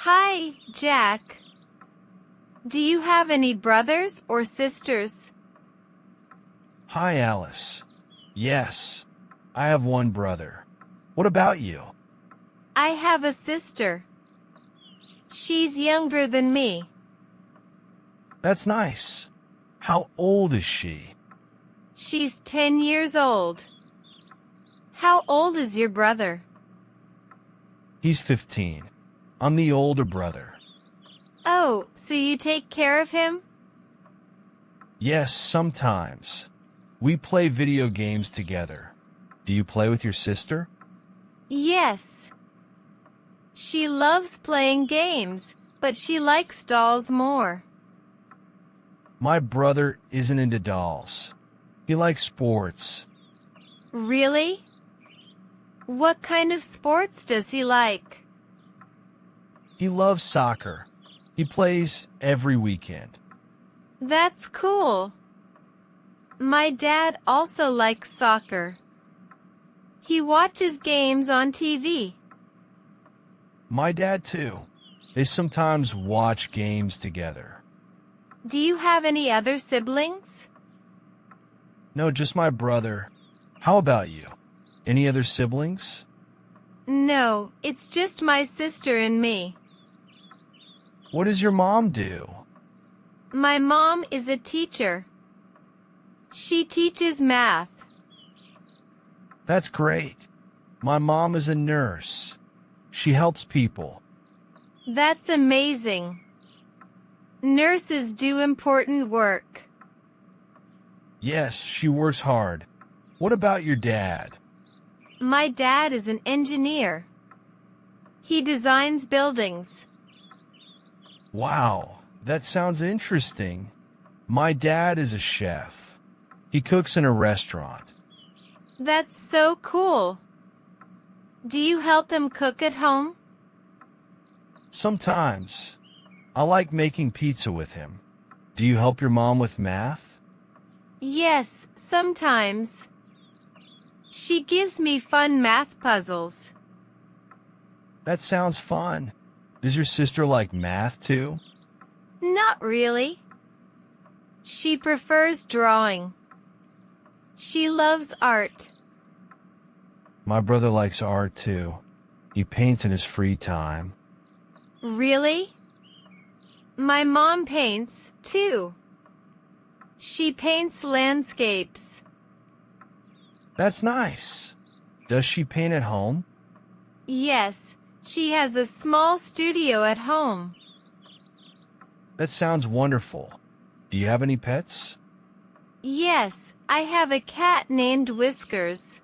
Hi, Jack. Do you have any brothers or sisters? Hi, Alice. Yes, I have one brother. What about you? I have a sister. She's younger than me. That's nice. How old is she? She's 10 years old. How old is your brother? He's 15. I'm the older brother. Oh, so you take care of him? Yes, sometimes. We play video games together. Do you play with your sister? Yes. She loves playing games, but she likes dolls more. My brother isn't into dolls. He likes sports. Really? What kind of sports does he like? He loves soccer. He plays every weekend. That's cool. My dad also likes soccer. He watches games on TV. My dad, too. They sometimes watch games together. Do you have any other siblings? No, just my brother. How about you? Any other siblings? No, it's just my sister and me. What does your mom do? My mom is a teacher. She teaches math. That's great. My mom is a nurse. She helps people. That's amazing. Nurses do important work. Yes, she works hard. What about your dad? My dad is an engineer. He designs buildings. Wow, that sounds interesting. My dad is a chef. He cooks in a restaurant. That's so cool. Do you help him cook at home? Sometimes. I like making pizza with him. Do you help your mom with math? Yes, sometimes. She gives me fun math puzzles. That sounds fun. Does your sister like math too? Not really. She prefers drawing. She loves art. My brother likes art too. He paints in his free time. Really? My mom paints, too. She paints landscapes. That's nice. Does she paint at home? Yes, she has a small studio at home. That sounds wonderful. Do you have any pets? Yes, I have a cat named Whiskers.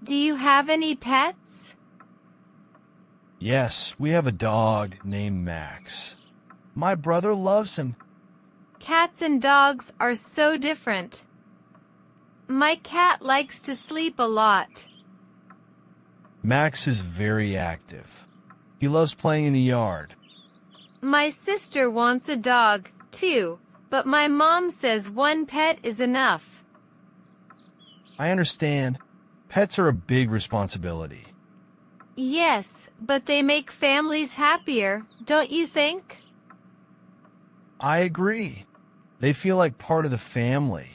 Do you have any pets? Yes, we have a dog named Max. My brother loves him. Cats and dogs are so different. My cat likes to sleep a lot. Max is very active. He loves playing in the yard. My sister wants a dog, too, but my mom says one pet is enough. I understand. Pets are a big responsibility. Yes, but they make families happier, don't you think? I agree. They feel like part of the family.